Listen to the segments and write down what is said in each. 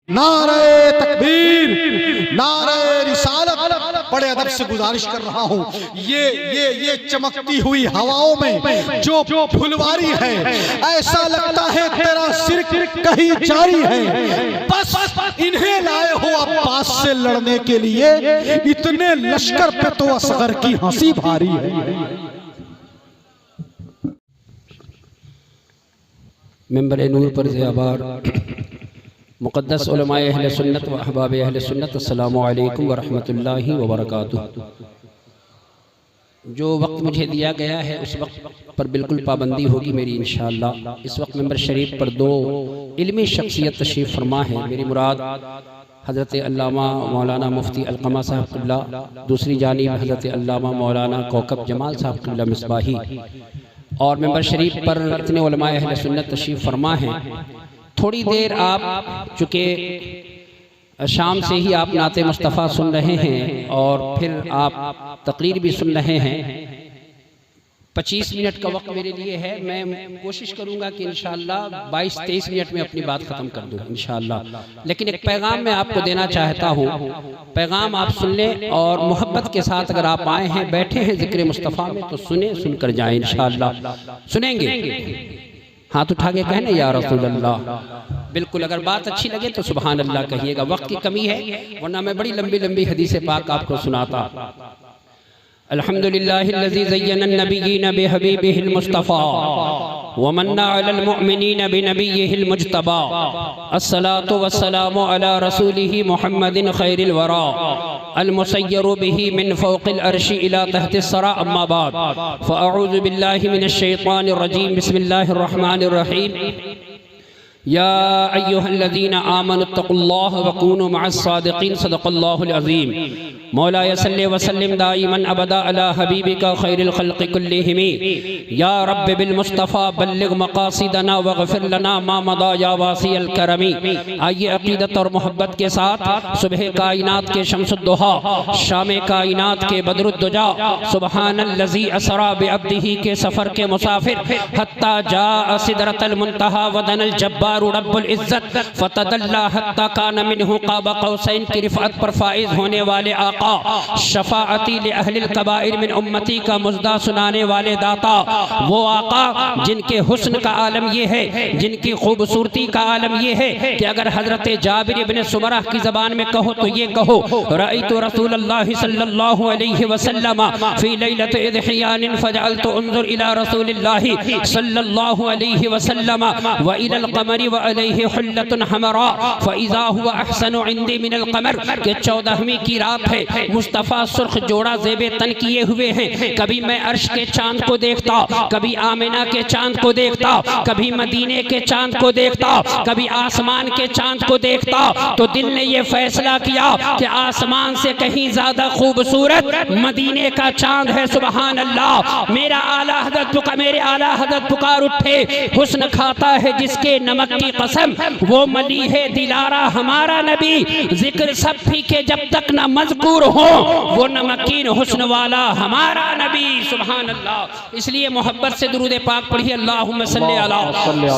नारे तकबीर, नारे रिसालत। बड़े अदब से गुजारिश कर रहा हूँ, ये चमकती हुई हवाओं में जो फुलवारी है, ऐसा लगता है तेरा सिर कहीं जारी है। बस इन्हें लाए हो अब्बास से लड़ने के लिए, इतने लश्कर पे तो असगर की हंसी भारी है। मेंबर नूर पर ज़ियाबार मुक़द्दस उलमाए अहले सुन्नत व अहबाब अहले सुन्नत, अस्सलामु अलैकुम व रहमतुल्लाहि व बरकातुहू। जो वक्त मुझे दिया गया है उस वक्त पर बिल्कुल पाबंदी होगी मेरी इंशाअल्लाह। इस वक्त मेंबर शरीफ पर दो इल्मी शख्सियत तशरीफ़ फरमा है। मेरी मुराद हज़रत अल्लामा मौलाना मुफ्ती अलक़मा साहब क़िबला, दूसरी जानिब हज़रत अल्लामा मौलाना कौकब जमाल साहब क़िबला मिसबाही। और मेंबर शरीफ पर इतने उलमाए अहले सुन्नत तशरीफ़ फरमा हैं। थोड़ी देर आप चूँकि शाम से ही आप नाते मुस्तफ़ा सुन रहे हैं और फिर आप तकरीर भी सुन रहे हैं, 25 मिनट का वक्त मेरे लिए है। मैं कोशिश करूंगा कि इंशाअल्लाह 22-23 मिनट में अपनी बात ख़त्म कर दूं इंशाअल्लाह। लेकिन एक पैगाम मैं आपको देना चाहता हूं, पैगाम आप सुन लें और मोहब्बत के साथ अगर आप आए हैं, बैठे हैं ज़िक्र मुस्तफ़ा में, तो सुने, सुनकर जाएं इंशाअल्लाह। सुनेंगे? हाथ उठा के कहने या रसूल अल्लाह। बिल्कुल, अगर बात अच्छी लगे तो सुभान अल्लाह कहिएगा। वक्त की कमी है, वरना मैं बड़ी लंबी लंबी हदीसे पाक आपको सुनाता। अल्हम्दुलिल्लाहिल्लज़ी ज़य्यनन नबिय्यीन बिहबीबिहिल मुस्तफ़ा व मन्ना अलल मुअमिनीन बिनबिय्यिहिल मुज्तबा। अस्सलातु वस्सलामु अला रसूलिही मुहम्मदिन खैरिल वरा अल मुसय्यरु बिही मिन फ़ौक़िल अर्शि इला तहतिस सरा। अम्मा बाद फ़अऊज़ु बिल्लाहि मिनश शैतानिर रजीम। बिस्मिल्लाहिर रहमानिर रहीम। या अय्युहल्लज़ीना आमनुत्तक़ुल्लाह वकूनू मअस्सादिक़ीन। सदक़ल्लाहुल अज़ीम। मौलाया सल्लि व सल्लिम दाइमन अबदा अला हबीबिका खैरिल खल्क़ि कुल्लिहिम। या रब्बि बिल मुस्तफ़ा बल्लिग़ मक़ासिदना वग़फ़िर लना मा मदा या वासिअल करमी। आइए अक़ीदत और मोहब्बत के साथ सुबह कायनात के शम्सुद्दुहा, शाम कायनात के बदरुद्दुजा, सुब्हानल्लज़ी असरा बिअब्दिही के सफ़र के मुसाफिर, हत्ता जाअ सिदरतल मुंतहा वदनल जब्बार रब्बुल इज़्ज़त फ़तदल्ला हत्ता कान मिन्हु क़ाब क़ौसैन की रिफ़अत पर फ़ाइज़ होने वाले आका, शफ़ाअती li अहलिल कबाइर मिन उम्मती का मुज़दा सुनाने वाले दाता, वो आका जिनके हुस्न का आलम ये है, जिनकी खूबसूरती का आलम ये है कि अगर हज़रत जाबिर इब्न सुमरा की ज़बान में कहो तो ये कहो, रअयतु रसूलल्लाहि सल्लल्लाहु अलैहि वसल्लम फ़ी लैलति इज़हियानिन फ़जअलतु उन्ज़ुर इला रसूलिल्लाहि सल्लल्लाहु अलैहि वसल्लम व इलल क़मरि व अलैहि हुल्लतुन हमरा फ़इज़ा हुवा अहसनु इंदी मिनल क़मर। के 14वीं की रात है, मुस्तफ़ा सुर्ख जोड़ा ज़ेबे तन किए हुए हैं। कभी मैं अर्श के चांद को देखता, कभी आमिना के चांद को देखता, कभी मदीने के चांद को देखता, कभी आसमान के चांद को देखता, तो दिल ने यह फैसला किया कि आसमान से कहीं ज्यादा खूबसूरत मदीने का चांद है। सुभान अल्लाह। मेरे आला हज़रत पुकार उठे, हुस्न खाता है जिसके नमक की कसम, वो मली है दिलारा हमारा नबी। जिक्र सब फीके जब तक न मज़कूर हो, वो नमकीन हुस्न वाला हमारा नबी। सुभान अल्लाह। इसलिए मोहब्बत से दुरूद पाक पढ़िए, अल्लाहुम्मा सल्लि अला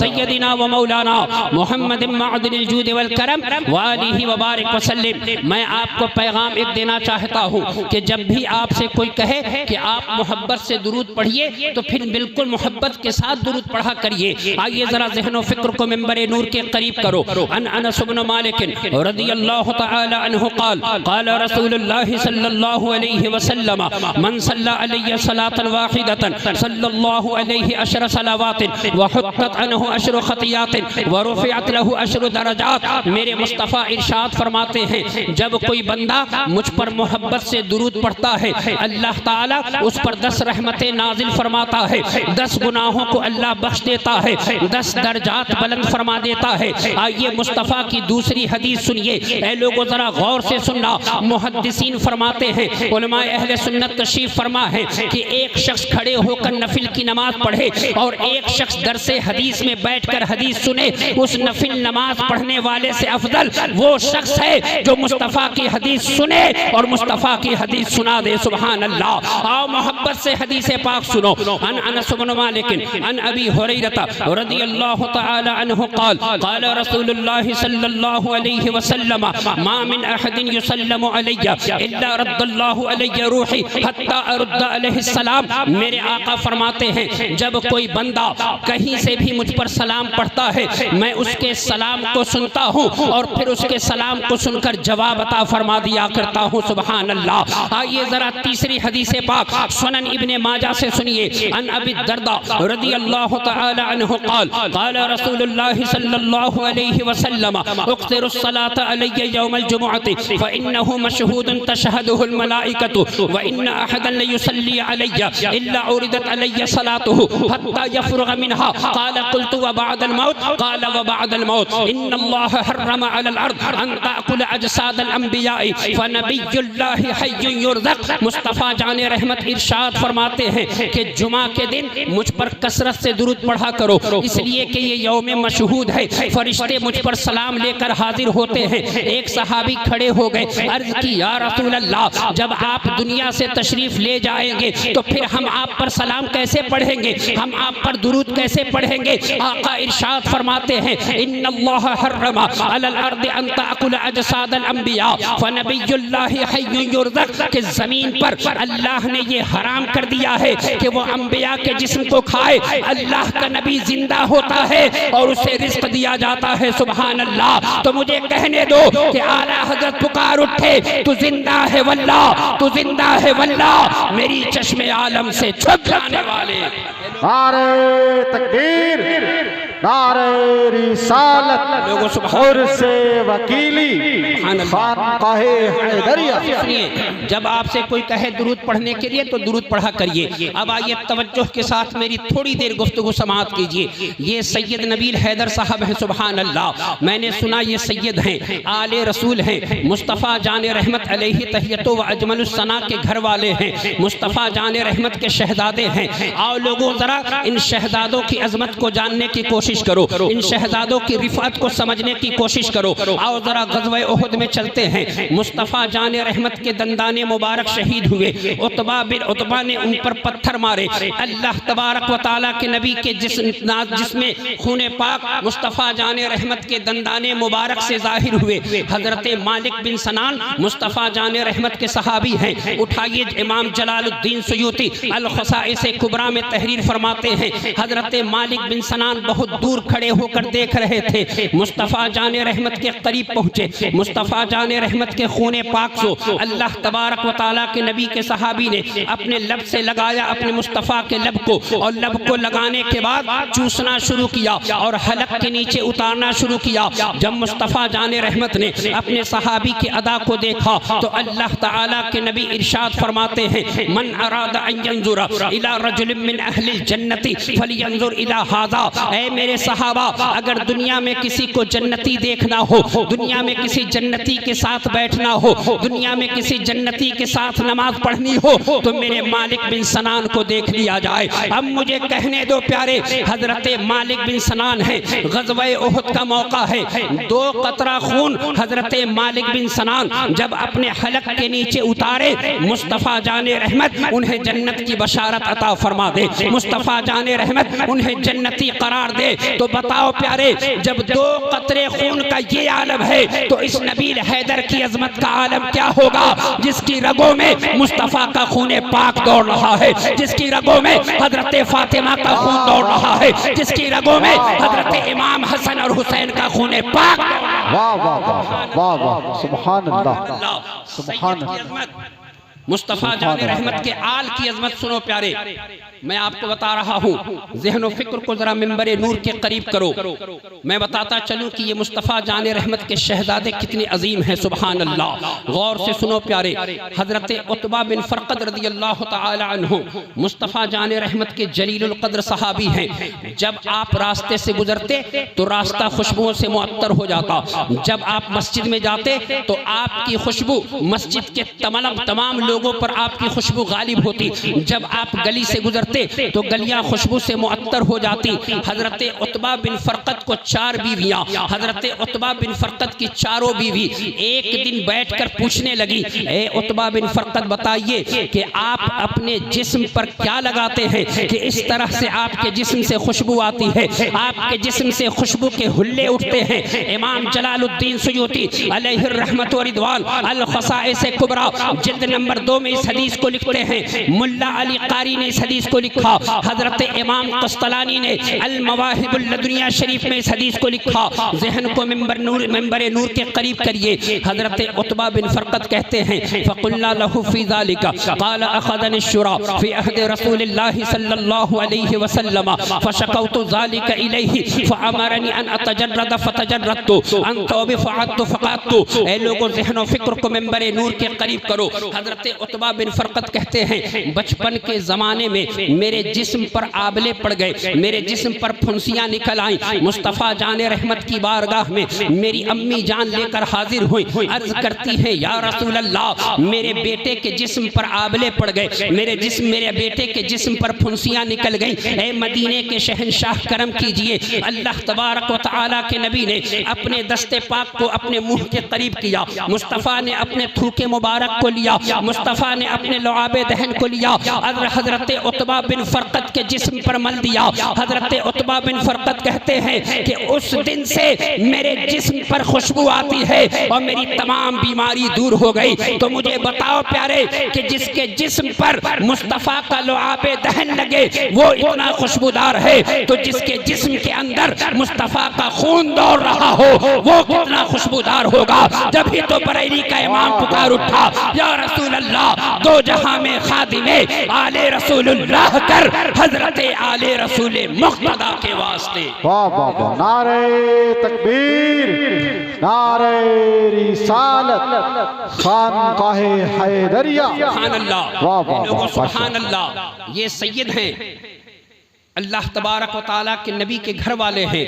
सय्यदिना व मौलाना मुहम्मदिन मअदिनिल जूद वल करम व आलिहि व बारिक व सल्लिम। मैं आपको पैगाम एक देना चाहता हूँ कि जब भी आपसे कोई कहे कि आप मोहब्बत से दुरूद पढ़िए, तो फिर बिल्कुल मोहब्बत के साथ दुरूद पढ़ा करिए। आइए जरा ज़हन फ़िक्र को मिंबर नूर के करीब करो। अन अनस इब्न मालिक रज़ियल्लाहु तआला अन्हु क़ाल क़ाल रसूलुल्लाहि सल्लल्लाहु अलैहि वसल्लम मन सल्ला अलैहि सलातन वाहिदतन सल्लल्लाहु अलैहि अशर सलावातिन व हुत्तत अन्हु अशर खतियातिन व रुफ़िअत लहु अशर दरजात। मेरे मुस्तफ़ा इरशाद फरमाते हैं, जब कोई बंदा मुझ पर मोहब्बत से दुरूद पढ़ता है, अल्लाह ताला उस पर 10 रहमतें नाजिल फरमाता है, 10 गुनाहों को अल्लाह बख्श देता है, 10 दर्जात बुलंद फरमा देता है। आइए मुस्तफ़ा की दूसरी हदीस सुनिए। ऐ लोगों जरा गौर से सुनना। मुहद्दिसीन फरमाते हैं, उलमाए अहले सुन्नत तशरीफ फरमा है कि एक शख्स खड़े होकर नफिल की नमाज पढ़े और एक शख्स दरसे हदीस में बैठकर हदीस सुने, उस नफिल नमाज पढ़ने वाले से अफजल वो शख्स है जो मुस्तफ़ा की हदीस सुने और मुस्तफ़ा की हदीस सुना दे। सुभान अल्लाह। आओ मोहब्बत से हदीस पाक सुनो। अन अनस इब्न मालिक अन अबी हुरैरा रज़ियल्लाहु तआला अन्हु अन्हु क़ाल क़ाल रसूलुल्लाह सल्लल्लाहु अलैहि वसल्लम मा मिन अहदिन युसल्लमु अलैया इल्ला रद्दल्लाहु अलैया रूही हत्ता अरुद्द अलैहि सलाम। मेरे आका फरमाते हैं जब कोई बंदा कहीं से भी मुझ पर सलाम पढ़ता है मैं उसके सलाम को सुनता हूँ और फिर उसके सलाम को सुनकर जवाब अता फरमा दिया करता हूँ। सुभान अल्लाह। आइए जरा तीसरी हदीस पाक सुनन इब्ने माजा से सुनिए। अन अबी दर्दा रदियल्लाहु तआला अन्हु क़ाल क़ाल रसूलुल्लाह सल्लल्लाहु अलैहि वसल्लम उक़्सिरुस सलात अलैया यौमल जुमुअति फ़इन्नहु मशहूदुन तशहदुहुल मलाइकतु व इन्न अहदन लयुसल्ली अलैया इल्ला उरिदत अलैया सलातुहु हत्ता यफ़रुग़ मिनहा क़ाल क़ुल्तु व बअदल मौत क़ाल व बअदल मौत इन्नल्लाह हर्रम अलल अर्द अन ताकुल अजसादल अंबिया'i फ़नबियुल्लाहि हय्युन युरज़क़। मुस्तफ़ा जाने रहमत इरशाद फरमाते हैं कि जुमा के दिन मुझ पर कसरत से दुरूद पढ़ा करो इसलिए कि ये यौम मशहूद है। फरिश्ते मुझ पर सलाम लेकर हाजिर होते हैं। एक सहाबी खड़े हो गए, अर्ज की या रसूल अल्लाह जब आप दुनिया से तशरीफ ले जाएंगे तो फिर हम आप पर सलाम कैसे पढ़ेंगे, हम आप पर दुरूद कैसे पढ़ेंगे। आका इरशाद फरमाते हैं इन्नल्लाह हर्रमा अलल अर्द अन ताकुल अजसादल अंबिया फनबियुल्लाहि हय्युन युरज़क़ कि ज़मीन पर अल्लाह ने ये हराम कर दिया है कि वो अंबिया के जिस्म को खाए। अल्लाह का नबी जिंदा होता है और उसे रिज़्क़ दिया जाता है। सुभान अल्लाह। तो मुझे कहने दो कि आला हज़रत पुकार उठे तू जिंदा है वल्लाह, तू जिंदा है वल्लाह, मेरी चश्मे आलम से छुप जाने वाले। नारे तकबीर, नारे रिसालत, लोगों और से वकीली खानकाहे हैदरिया। सुनिए, जब आपसे कोई कहे दुरूद पढ़ने के लिए तो दुरूद पढ़ा करिए। अब आइए तवज्जो के साथ मेरी थोड़ी देर गुफ्तगू समाअत कीजिए। ये सैयद नबील हैदर साहब हैं। सुभान अल्लाह। मैंने सुना ये सैयद हैं, आले रसूल हैं, मुस्तफ़ा जाने रहमत अलैहि तहियतो व अजमलुस सना के घर वाले हैं, मुस्तफ़ा जाने रहमत के शहजादे हैं। आओ लोगों जरा इन शहजादों की अजमत को जानने की कोशिश करो, इन शहजादों की रिफात को समझने की कोशिश करो। आओ जरा ग़ज़वा उहद में चलते हैं। मुस्तफ़ा जाने रहमत के दंदाने मुबारक शहीद हुए। उतबा ने उन पर पत्थर मारे। अल्लाह तबारक व तआला के नबी के जिसमें खूने पाक मुस्तफ़ा जाने रहमत के दंदाने मुबारक से जाहिर हुए। हज़रत मालिक बिन सनान मुस्तफ़ा जाने रहमत के सहाबी हैं। उठाइए इमाम जलालुद्दीन सुयूती अल-ख़साइस कुबरा में तहरीर फरमाते हैं हज़रत मालिक बिन सनान बहुत दूर खड़े होकर देख रहे थे। मुस्तफ़ा जाने रहमत के करीब पहुँचे। मुस्तफ़ा जाने रहमत के खूने पाक को अल्लाह तबारक व तआला के नबी के सहाबी ने अपने लब से लगाया, अपने मुस्तफ़ा के लब को, और लब को लगाने के बाद चूसना शुरू किया और हलक के नीचे उतारना शुरू किया। जब मुस्तफ़ा जाने रहमत ने अपने सहाबी की अदा को देखा तो अल्लाह ताला के नबी इरशाद फरमाते हैं मन अरादा अन यंजुरा इला रजुलिन मिन अहलिल जन्नति फलियंजुर इला हाज़ा। ऐ मेरे सहाबा, अगर दुनिया में किसी को जन्नती देखना हो, दुनिया में किसी जन्नती के साथ बैठना हो, दुनिया में किसी जन्नती के साथ नमाज पढ़नी हो तो मेरे मालिक बिन सनान को देख लिया जाए। अब मुझे कहने दो प्यारे, हजरत मालिक बिन सनान है, ग़ज़वा उहद का मौका है, 2 कतरा खून हजरत मालिक बिन सनान जब अपने हलक के नीचे उतारे, मुस्तफ़ा जाने रहमत उन्हें जन्नत की बशारत अता फरमा दे, मुस्तफ़ा जाने रहमत उन्हें जन्नती करार दे। तो बताओ प्यारे, जब 2 कतरे खून का ये आलम है तो इस नबील हैदर की अजमत का आलम क्या होगा, जिसकी रगों में मुस्तफ़ा का खून पाक दौड़ रहा है, जिसकी रगों में हजरत फातिमा का खून दौड़ रहा है, जिसकी रगों में हजरत इमाम हसन और हुसैन का खून पाक। वाह वाह वाह वाह, सुभान अल्लाह, सुभान अल्लाह। मुस्तफ़ा जाने रहमत के आल की अजमत सुनो प्यारे। मैं आपको बता रहा हूँ, ज़हन व फिक्र को जरा मिंबरे नूर के करीब करो। मैं बताता चलूँ कि ये मुस्तफ़ा जाने रहमत के शहजादे कितने अजीम हैं। सुभान अल्लाह। गौर से सुनो प्यारे, हजरत उतबा बिन फ़रक़द रज़ियल्लाहु तआला अन्हु मुस्तफ़ा जाने रहमत के जलीलुल क़द्र सहाबी हैं। जब आप रास्ते से गुजरते तो रास्ता खुशबुओं से मुअत्तर हो जाता। जब आप मस्जिद में जाते तो आपकी खुशबू मस्जिद के तमाम लोगों पर आपकी खुशबू गालिब होती। जब आप गली से गुजरते गुजरते तो गलियां खुशबू से मुअत्तर हो जाती। हजरत उतबा बिन फरकत को 4 बीवियां, हजरत उतबा बिन फरकत की चारों बीवी एक दिन बैठकर पूछने लगी, ए उतबा बिन फरकत बताइए कि आप अपने जिस्म पर क्या लगाते हैं कि इस तरह से आपके जिस्म से खुशबू आती है, आपके जिस्म से खुशबू के हुल्ले उठते हैं। इमाम जलालुद्दीन सुयूती अलैहि रहमत व रिदवान अल खसाइस कुबरा जिल्द नंबर 2 में इस हदीस को लिखते हैं। मुल्ला अली कारी ने इस हदीस को लिखा। हजरत इमाम कस्तलानी ने अल मवाहिबुल लदुनिया शरीफ में इस हदीस को लिखा। ज़हन को मिंबर नूर के करीब करिए। हजरत उतबा बिन फरकत कहते हैं, फ़क़ुल्ना लहू फ़ी ज़ालिका क़ाल अख़ज़नी शुरा फ़ी अहद रसूलिल्लाहि सल्लल्लाहु अलैहि वसल्लम फ़शकौतु ज़ालिका इलैहि फ़अमरनी अन अतजर्रद फ़तजर्रदतु अन तौबि फ़अदतु फ़क़अदतु। ऐ लोगों, ज़हन व फ़िक्र को मिंबर नूर के करीब करो। हजरत उतबा बिन फरकत कहते हैं, बचपन के ज़माने में मेरे जिस्म पर आबले पड़ गए, मेरे जिस्म पर फुंसियाँ निकल आईं। मुस्तफ़ा जान रहमत की बारगाह में मेरी अम्मी जान लेकर हाजिर हुई। अर्ज करती है, या रसूल अल्लाह, मेरे बेटे के जिस्म पर आबले पड़ गए, मेरे बेटे के जिस्म पर फुंसियाँ निकल गई। ए मदीने के शहंशाह करम कीजिए। अल्लाह तबारक व तआला के नबी ने अपने दस्ते पाक को अपने मुँह के करीब किया। मुस्तफ़ा ने अपने थूके मुबारक को लिया, मुस्तफ़ा ने अपने लुआबे दहन को लिया, हजरत उतबा बिन फरकत के जिस्म पर मल दिया। हजरत उतबा बिन फरकत कहते हैं कि उस दिन से मेरे जिस्म पर खुशबू आती है और मेरी तमाम बीमारी दूर हो गई। तो मुझे बताओ प्यारे कि जिसके जिस्म पर मुस्तफ़ा का लुआबे दहन लगे वो इतना खुशबूदार है, तो जिसके जिस्म के अंदर मुस्तफ़ा का खून दौड़ रहा हो वो कितना खुशबूदार होगा। जब भी तो बरेली का इमाम पुकार उठा, या रसूल अल्लाह, दो जहां में खादिमे आले रसूलुल्लाह कर, हजरत आले रसूल मुक़्तदा के वास्ते। वाह वाह वाह, नारे तकबीर, नारे रिसालत, खानकाहे हैदरिया। सुभान अल्लाह, वाह वाह लोगों वाह, सुभान अल्लाह। ये सैयद हैं, अल्लाह तबारक व तआला के नबी के घर वाले हैं,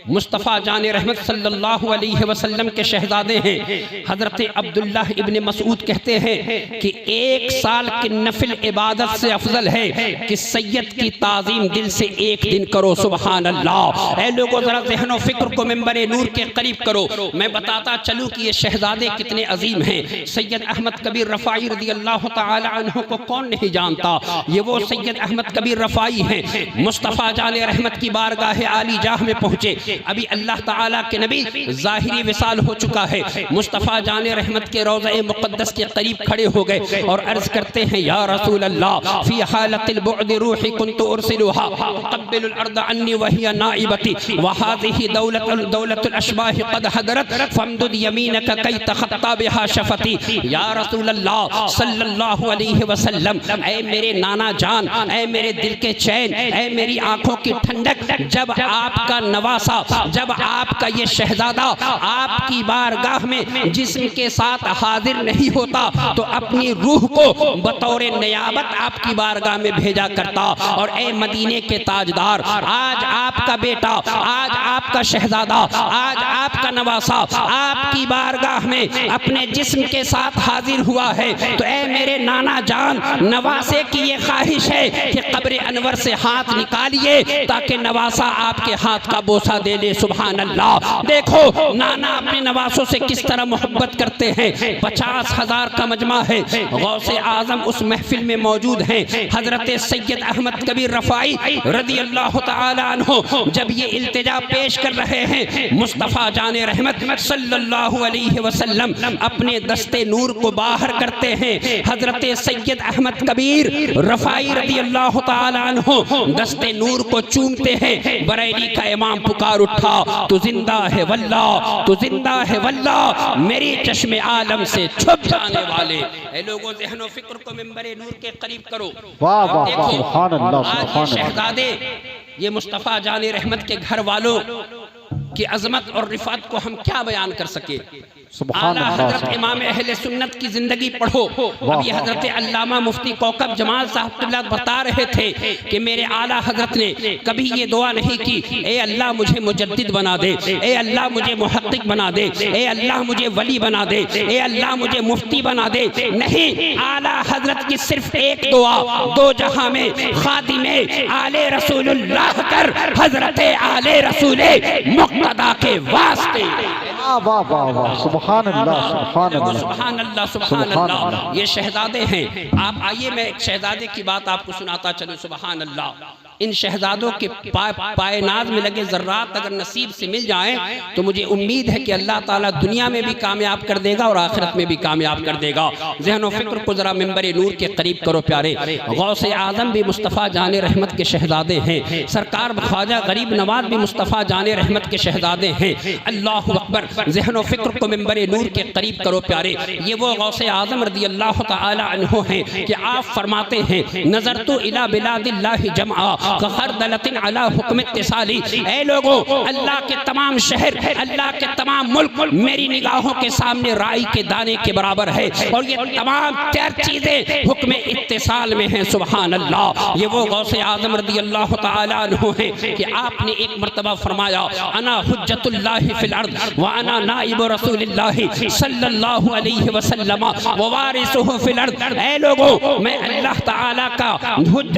मुस्तफ़ा जान रहमत सल्लल्लाहु अलैहि वसल्लम के शहजादे हैं। हज़रत अब्दुल्ला इब्न मसऊद कहते हैं कि 1 साल की नफिल इबादत से अफजल है कि सैयद की ताज़ीम दिल से एक दिन करो। सुभान अल्लाह। ऐ लोगों, ज़रा ज़हन व फ़िक्र को मिंबर नूर के करीब करो। मैं बताता चलूँ कि ये शहजादे कितने अजीम हैं। सैयद अहमद कबीर रफ़ाई रज़ी अल्लाह तआला अन्हु को कौन नहीं जानता। ये वो सैयद अहमद कबीर रफ़ाई हैं। मुस्तफ़ा जाने रहमत की बारगाह आली जाह में पहुँचे। अभी अल्लाह ताला के नबी ज़ाहिरी विसाल हो चुका है। मुस्तफ़ा जाने रहमत के रोज़े मुक़द्दस के करीब खड़े हो गए और अर्ज़ करते हैं, या रसूल अल्लाह, फ़ी हालतिल बुअद रूही कुन्तु उरसिलुहा क़ब्बिलुल अर्द अन्नी वहिया नाइबती व हाज़िही दौलतुल अशबाह क़द हदरत फमदुद यमीनक कई तख़त्ता बिहा शफ़ती। या रसूल अल्लाह सल्लल्लाहु अलैहि वसल्लम, ऐ मेरे नाना जान, ऐ मेरे दिल के चैन, ऐ मेरी आंखों की ठंडक, जब आपका नवासा, जब आपका ये शहजादा आपकी बारगाह में जिस्म के साथ हाजिर नहीं होता तो अपनी रूह को बतौर नियाबत आपकी बारगाह में भेजा करता। और ए मदीने के ताजदार, आज आपका बेटा, आज आपका शहजादा, आज आपका नवासा आपकी बारगाह में अपने जिस्म के साथ हाजिर हुआ है, तो ए मेरे नाना जान, नवासे की ये ख्वाहिश है कि कब्र अनवर से हाथ निकालिए ताकि नवासा आपके हाथ का बोसा दे ले। सुभान अल्लाह। देखो नाना अपने नवासों से किस तरह मोहब्बत करते हैं। 50,000 का मजमा है। गौसे आजम उस महफिल में मौजूद हैं। हजरत सैयद अहमद कबीर रफ़ाई रज़ी अल्लाह तआला अन्हु जब ये इल्तिजा पेश कर रहे हैं, मुस्तफ़ा जाने रहमत सल्लल्लाहु अलैहि वसल्लम अपने दस्ते नूर को बाहर करते हैं। हजरत सैयद अहमद कबीर रफ़ाई रज़ी अल्लाह तआला अन्हु दस्ते नूर को चूमते हैं। बरेली का इमाम पुकार उठा, तू जिंदा है वल्लाह, तू जिंदा है वल्लाह, मेरी चश्मे आलम से छुप जाने वाले। ऐ लोगों, ज़हन व फ़िक्र को मिंबर नूर के करीब करो। वाह वाह वाह, सुभान अल्लाह, आज सुभान ये शहजादे, ये मुस्तफ़ा जाने रहमत के घर वालों कि अजमत और रिफात को हम क्या बयान कर सके। सुभान आला अल्लाह। हजरत इमाम अहले सुन्नत की जिंदगी पढ़ो। अभी हजरत अल्लामा मुफ्ती कौकब जमाल साहब क़िबला बता रहे थे कि मेरे आला हजरत ने कभी ये दुआ नहीं की, ए अल्लाह मुझे मुजद्दिद बना दे, ए अल्लाह मुझे मुहक्किक बना दे, ए अल्लाह मुझे वली बना दे, ए अल्लाह मुझे मुफ्ती बना दे। नहीं, आला हजरत की सिर्फ एक दुआ, दो जहां में खादिमे आले रसूलुल्लाह कर हजरत आले रसूले मुक्तदा के वास्ते। वाह वाह वाह, सुभान अल्लाह सुभान अल्लाह सुभान अल्लाह सुभान अल्लाह। ये शहजादे हैं। आप आइए मैं एक शहजादे की बात आपको सुनाता चलूं। सुभान अल्लाह। इन शहजादों के पायनाज में लगे ज़र्रात अगर नसीब से मिल जाएं तो मुझे उम्मीद है कि अल्लाह ताला दुनिया में भी कामयाब कर देगा और आखिरत में भी कामयाब कर देगा। ज़हन व फ़िक्र को ज़रा मिंबर नूर के करीब करो प्यारे। गौसे आज़म भी मुस्तफ़ा जाने रहमत के शहजादे हैं। सरकार ख्वाजा गरीब नवाज भी मुस्तफ़ा जाने रहमत के शहजादे हैं। अल्लाह अकबर। ज़हन व फ़िक्र को मिंबर नूर के करीब करो प्यारे। ये वो गौसे आज़म रज़ी अल्लाह तआला अन्हु हैं कि आप फरमाते हैं, नज़र तो इला बिलादिल्लाहि जमआ खरदलतिन अला हुक्म इत्तिसाली। ऐ लोगों, अल्लाह के तमाम शहर, अल्लाह के तमाम मुल्क मेरी निगाहों के सामने राई के दाने के बराबर है और ये तमाम चार चीजें हुक्म इत्तिसाल में हैं। सुभान अल्लाह। ये वो गौसे आज़म रज़ी अल्लाह तआला अन्हु हैं कि आपने एक मर्तबा फरमाया, अना हुज्जतुल्लाहि फिल अर्द व अना नाइब रसूलिल्लाहि सल्लल्लाहु अलैहि वसल्लम व वारिसुहु फिल अर्द। ऐ लोगों, मैं अल्लाह ताला का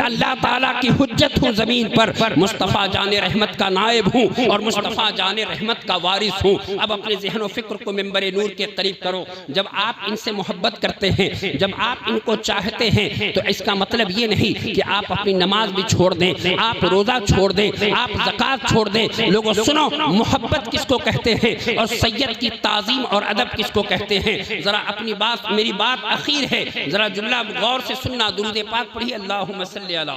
अल्लाह ताला की हुज्जत हूँ जमीन पर, मुस्तफ़ा जाने रहमत का नायब हूँ और मुस्तफ़ा जाने रहमत का वारिस हूँ। अब अपने ज़हन व फ़िक्र को मिंबर नूर के करीब करो। जब आप इनसे मोहब्बत करते हैं, जब आप इनको चाहते हैं, तो इसका मतलब ये नहीं कि आप अपनी नमाज भी छोड़ दें, आप रोज़ा छोड़ दें, आप ज़कात छोड़ दें। लोगों सुनो, मोहब्बत किसको कहते हैं और सैयद की ताज़ीम और अदब किसको कहते हैं। ज़रा अपनी बात, मेरी बात अखीर है, ज़रा जुमला गौर से सुनना। दुरूद पाक पढ़िए। अल्लाहुम्मा सल्ली अला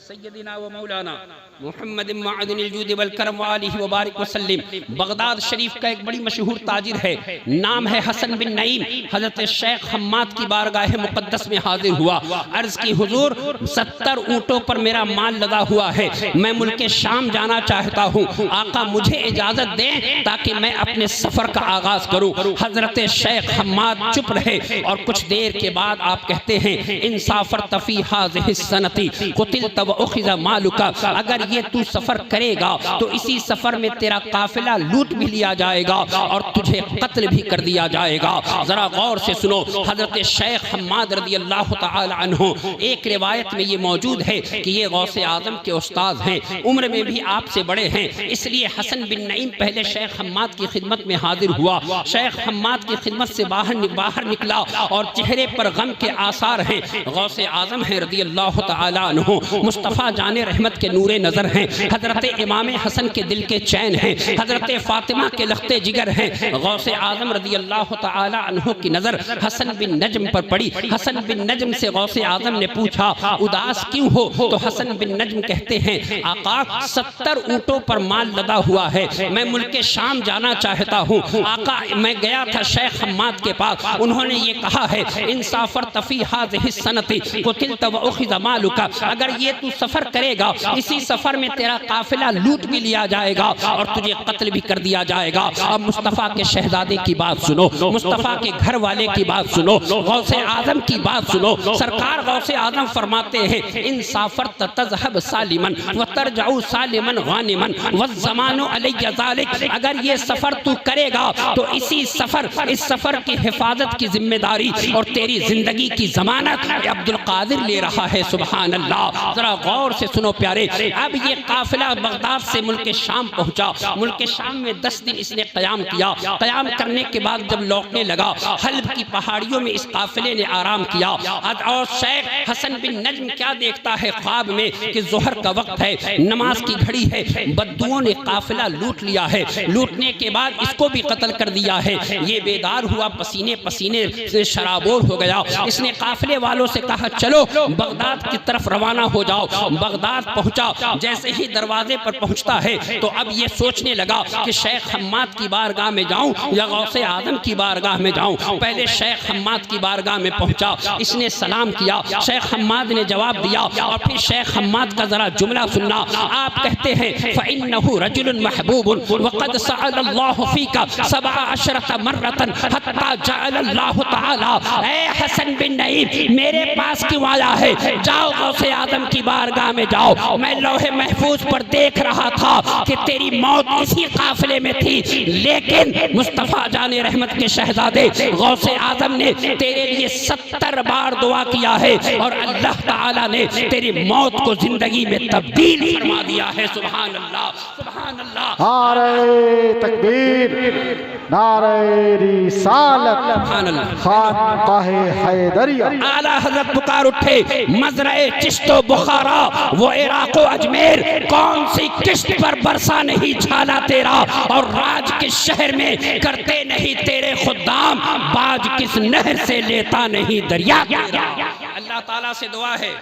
सय्यदिना व मौलाना मुहम्मद मअदनिल जूद वल करम व आलिहि व बारिक व सल्लिम। बगदाद शरीफ का एक बड़ी मशहूर ताजिर है, नाम है हसन बिन नईम। हजरत शेख हम्माद की बारगाह मुक़द्दस में हाजिर हुआ। अर्ज की, हुजूर 70 ऊँटों पर मेरा माल लगा हुआ है, मैं मुल्क शाम जाना चाहता हूँ, आका मुझे इजाज़त दें ताकि मैं अपने सफ़र का आगाज़ करूँ। हजरत शेख हम्माद चुप रहे और कुछ देर के बाद आप कहते हैं, इंसाफर तफ़ी हाज़िहि सनती कुतिल तब उखिज़ा मालुका। अगर ये तू सफर करेगा तो इसी सफर में तेरा काफिला लूट भी लिया जाएगा और तुझे कत्ल भी कर दिया जाएगा। जरा गौर से सुनो। हजरत शेख हम्माद रज़ी अल्लाह तआला अन्हु, एक रिवायत में ये मौजूद है कि ये गौसे आज़म के उस्ताद हैं, उम्र में भी आपसे बड़े हैं। इसलिए हसन बिन नईम पहले शेख हम्माद की खिदमत में हाजिर हुआ। शेख हम्माद की खिदमत से बाहर निकला और चेहरे पर गम के आसार हैं। गौसे आज़म है रज़ी अल्लाह तआला अन्हु, मुस्तफ़ा जाने रहमत के नूरे नज़र हैं। हज़रत इमाम हसन के दिल के चैन हैं, हज़रत फ़ातिमा के लख्ते जिगर हैं। गौसे आज़म रज़ी अल्लाह तआला अन्हु की नज़र हसन बिन नजम पर पड़ी। हसन बिन नजम से गौसे आज़म ने पूछा, उदास क्यों हो? तो हसन बिन नजम कहते हैं, आका 70 ऊँटों पर माल लदा हुआ है, मैं मुल्क शाम जाना चाहता हूँ। आका मैं गया था शेख हम्माद के पास, उन्होंने ये कहा है, इंसाफर तफ़ी हाज़िहि सनती कुतिल्त व उखिज़ा मालुका। अगर ये तू सफर करेगा, इसी सफर में तेरा काफिला लूट भी लिया जाएगा और तुझे कत्ल भी कर दिया जाएगा। अब मुस्तफ़ा के शहजादे की बात सुनो, मुस्तफ़ा के घर वाले की बात सुनो, गौसे आज़म की बात सुनो। सरकार गौसे आज़म फरमाते हैं, इंसाफर तज़हब सालिमन व तरजाउ सालिमन गानिमन व ज़मानु अलैया ज़ालिक। अगर ये सफर तू करेगा तो इसी सफर, इस सफर की हिफाजत की जिम्मेदारी और तेरी जिंदगी की जमानत अब्दुल कादिर ले रहा है। सुभान अल्लाह। जरा गौर से सुनो प्यारे। अब ये काफिला बगदाद से मुल्क शाम पहुंचा। मुल्क शाम में 10 दिन इसने क़याम किया। क़याम करने के बाद जब लौटने लगा, हल्ब की पहाड़ियों में इस काफिले ने आराम किया। और शेख हसन बिन नजम क्या देखता है ख्वाब में कि ज़ोहर का वक्त है, नमाज की घड़ी है, बद्दुओं ने काफिला लूट लिया है। लूटने के बाद इसको भी कत्ल कर दिया है। ये बेदार हुआ, पसीने पसीने से शराबोर हो गया। इसने काफिले वालों से कहा, चलो बगदाद की तरफ रवाना हो जाओ। बगदाद पहुंचा। जैसे ही दरवाजे पर पहुंचता है तो अब ये सोचने लगा कि शेख हम्माद की बारगाह में जाऊं या गौसे आजम की बारगाह में जाऊं। पहले शेख हम्माद की बारगाह में पहुंचा, इसने सलाम किया, शेख हम्माद ने जवाब दिया और फिर शेख हम्माद का जरा जुमला सुनना। आप कहते हैं फ़इन्नहु रजुलुन महबूबुन वक़द सअलल्लाहु फ़ीका सबअ अशरत मर्रतन हत्ता जअलल्लाहु तआला। ए हसन बिन नईम, मेरे पास क्यों आया है? जाओ गौसे आदम की बारगाह में जाओ। मैं लौहे महफूज पर देख रहा था कि तेरी मौत इसी काफिले में थी, लेकिन मुस्तफ़ा जाने रहमत के शहजादे गौसे आदम ने तेरे लिए 70 बार दुआ किया है और अल्लाह ताला ने तेरी मौत को जिंदगी में तब्दील फरमा दिया है। सुभान अल्लाह, सुभान अल्लाह। नारे तकबीर, नारे रिसालत, सुभान अल्लाह। खानकाहे हैदरिया। आला हज़रत पुकार उठे, मज़राए चिश्तो बुखारा वो इराक़ व अजमेर, कौन सी किश्त पर बरसा नहीं छाला तेरा, और राज किस शहर में करते नहीं तेरे खुद्दाम, बाज किस नहर से लेता नहीं दरिया तेरा। अल्लाह ताला से दुआ है,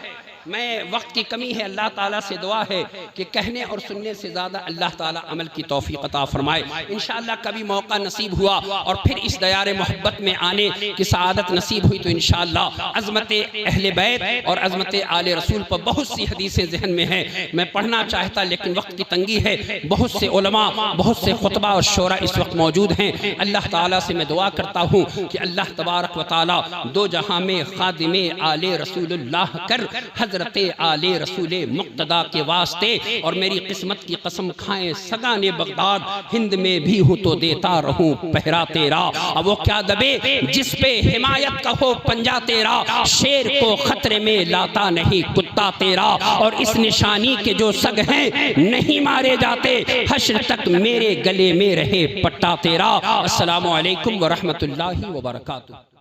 मैं वक्त की कमी है, अल्लाह ताला से दुआ है कि कहने और सुनने से ज़्यादा अल्लाह ताला अमल की तौफीक अता फरमाए। इंशाअल्लाह कभी मौका नसीब हुआ और फिर इस दयारे मोहब्बत में आने की सआदत नसीब हुई तो इंशाअल्लाह अज़मत अहले बैत और अज़मत आले रसूल पर बहुत सी हदीसें जहन में हैं, मैं पढ़ना चाहता लेकिन वक्त की तंगी है। बहुत से उलमा, बहुत से खुतबा और शोरा इस वक्त मौजूद हैं। अल्लाह ताला से मैं दुआ करता हूँ कि अल्लाह तबारक व तआला दो जहाँ में खादिमे आले रसूलुल्लाह कर हज़रत आले रसूले मुक्तदा के वास्ते, और मेरी किस्मत की कसम खाएं सगाने बगदाद हिंद में भी हूँ तो देता रहूं पहरा तेरा। अब वो क्या दबे जिस पे हिमायत का हो पंजा तेरा, शेर को खतरे में लाता नहीं कुत्ता तेरा, और इस निशानी के जो सग हैं नहीं मारे जाते, हश्र तक मेरे गले में रहे पट्टा तेरा। अस्सलामु अलैकुम व रहमतुल्लाहि व बरकातुहू।